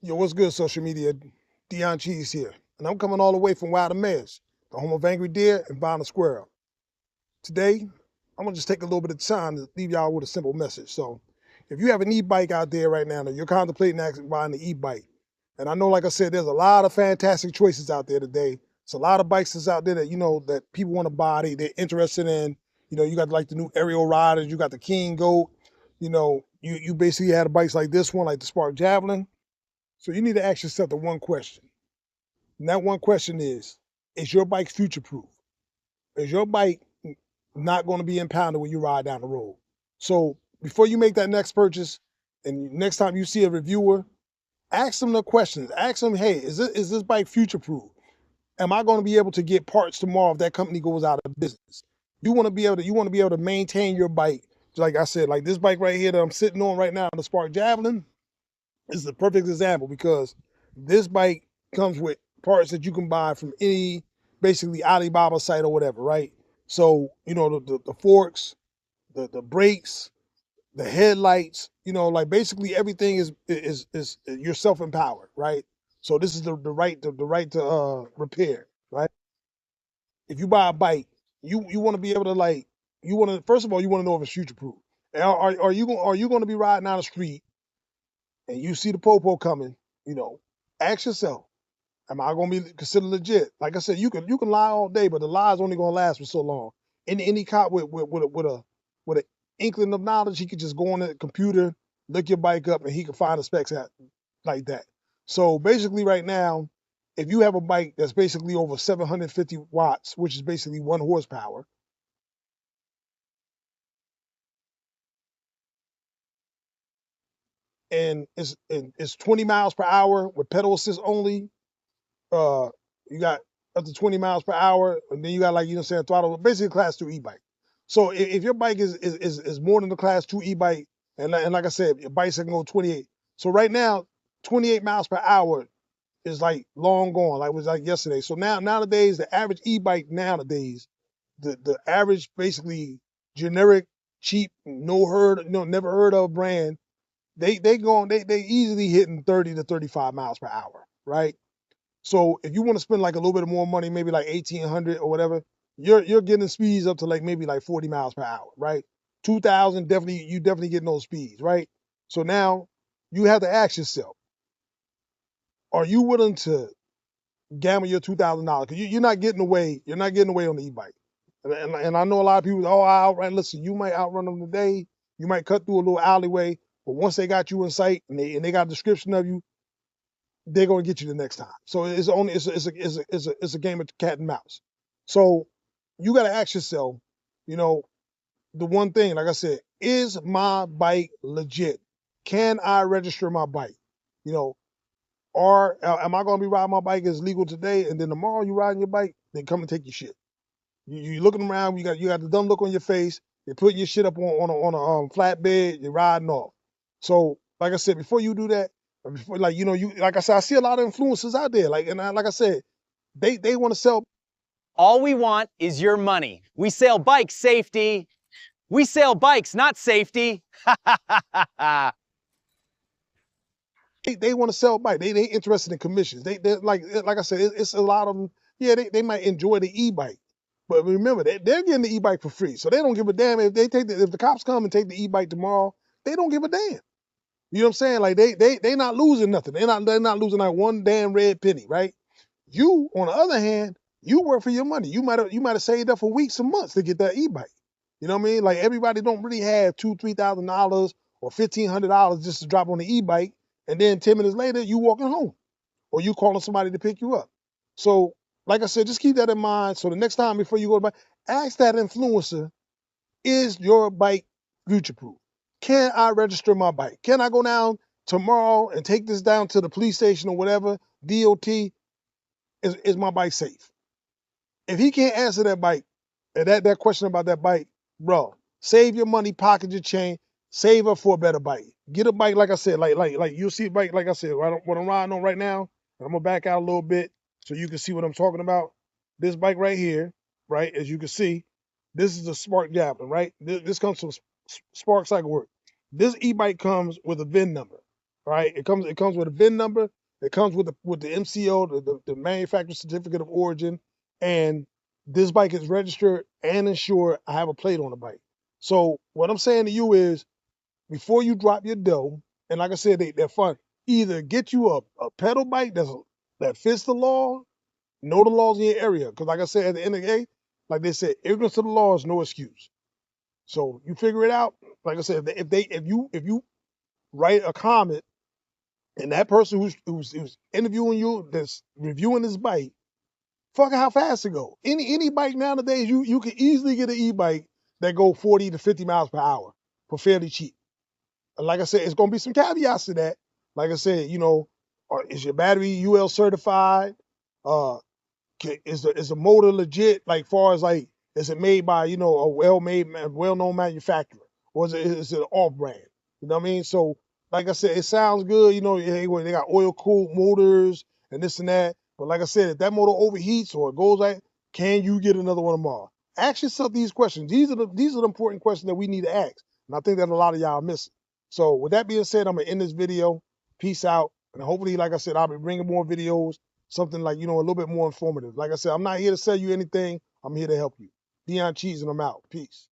Yo, what's good, social media? Dion Cheese here. And I'm coming all the way from Wild Mares, the home of Angry Deer and Violent Squirrel. Today, I'm going to just take a little bit of time to leave y'all with a simple message. So, if you have an e-bike out there right now and you're contemplating buying an e-bike, and I know, like I said, there's a lot of fantastic choices out there today. It's a lot of bikes that's out there that, that people want to buy, they're interested in. You got like the new aerial riders, you got the King Goat, you basically had bikes like this one, like the Spark Javelin. So you need to ask yourself the one question. And that one question is your bike future proof? Is your bike not going to be impounded when you ride down the road? So before you make that next purchase, and next time you see a reviewer, ask them the questions. Ask them, hey, is this bike future proof? Am I going to be able to get parts tomorrow if that company goes out of business? You want to be able to maintain your bike. Like I said, like this bike right here that I'm sitting on right now, the Spark Javelin, is the perfect example because this bike comes with parts that you can buy from any basically Alibaba site or whatever, right? So, the forks, the brakes, the headlights, like basically everything is you're self-empowered, right? So this is the right to repair, right? If you buy a bike, you want to be able to you want to first of all you want to know if it's future proof. Are you going to be riding down the street and you see the popo coming, you know, ask yourself, am I gonna be considered legit? Like I said, you can lie all day, but the lie is only gonna last for so long. Any cop with a inkling of knowledge, he could just go on the computer, look your bike up, and he can find the specs like that. So basically, right now, if you have a bike that's basically over 750 watts, which is basically 1 horsepower, and it's 20 miles per hour with pedal assist only, uh you got up to 20 miles per hour, and then you got like saying throttle, basically a class 2 e-bike. So if your bike is more than the class 2 e-bike, and like I said, your bike can go 28. So right now, 28 miles per hour is like long gone, like it was like yesterday. So nowadays, the average e-bike nowadays, the average basically generic, cheap, never heard of brand, they easily hitting 30 to 35 miles per hour, right? So if you want to spend like a little bit more money, maybe like 1,800 or whatever, you're getting speeds up to like maybe like 40 miles per hour, right? 2,000, definitely getting those speeds, right? So now you have to ask yourself, are you willing to gamble your $2,000? Because you're not getting away on the e-bike. And I know a lot of people, oh, I outrun. Listen, you might outrun them today, you might cut through a little alleyway, but once they got you in sight and they got a description of you, they're going to get you the next time. So it's a game of cat and mouse. So you got to ask yourself, you know, the one thing, like I said, is my bike legit? Can I register my bike? You know, or am I going to be riding my bike as legal today, and then tomorrow you riding your bike, they come and take your shit. You looking around, you got the dumb look on your face. They put your shit up on a flatbed. You're riding off. So like I said, before you do that, before, you like I said, I see a lot of influencers out there. Like I said, they want to sell. All we want is your money. We sell bike safety. We sell bikes, not safety. They want to sell bike. They interested in commissions. They like I said, it's a lot of them. Yeah, they might enjoy the e-bike, but remember they're getting the e-bike for free, so they don't give a damn if the cops come and take the e-bike tomorrow. They don't give a damn. You know what I'm saying? Like they not losing nothing. They're not losing like one damn red penny, right? You, on the other hand, you work for your money. You might have saved up for weeks and months to get that e-bike. You know what I mean? Like everybody don't really have $2,000, $3,000 or $1,500 just to drop on the e-bike, and then 10 minutes later you walking home or you calling somebody to pick you up. So, like I said, just keep that in mind. So the next time before you go to buy, ask that influencer, is your bike future proof? Can I register my bike? Can I go down tomorrow and take this down to the police station or whatever, DOT? Is my bike safe? If he can't answer that bike, that question about that bike, bro, save your money, pocket your chain, save up for a better bike. Get a bike, like I said, like you'll see a bike, like I said, what I'm riding on right now. And I'm gonna back out a little bit so you can see what I'm talking about. This bike right here, right, as you can see, this is a Spark Javelin, right? This comes from Spark Cycle Work. This e-bike comes with a VIN number, All right, it comes with a VIN number. It comes with the MCO, the manufacturer certificate of origin, and this bike is registered and insured. I have a plate on the bike. So what I'm saying to you is, before you drop your dough, and like I said, they're fun. Either get you a pedal bike that fits the law, know the laws in your area. Because like I said, at the end of the day, like they said, ignorance of the law is no excuse. So you figure it out. Like I said, if you write a comment and that person who's interviewing you, that's reviewing this bike, fuck how fast it go. Any bike nowadays, you can easily get an e-bike that go 40 to 50 miles per hour for fairly cheap. And like I said, it's gonna be some caveats to that. Like I said, is your battery UL certified? Uh, is the motor legit? Like far as like, is it made by a well-known manufacturer, or is it off-brand? You know what I mean? So like I said, it sounds good. They got oil-cooled motors and this and that. But like I said, if that motor overheats or it goes like, can you get another one tomorrow? Ask yourself these questions. These are the important questions that we need to ask. And I think that a lot of y'all are missing. So with that being said, I'm gonna end this video. Peace out. And hopefully, like I said, I'll be bringing more videos, something like, a little bit more informative. Like I said, I'm not here to sell you anything. I'm here to help you. Dion Cheese, and I'm out. Peace.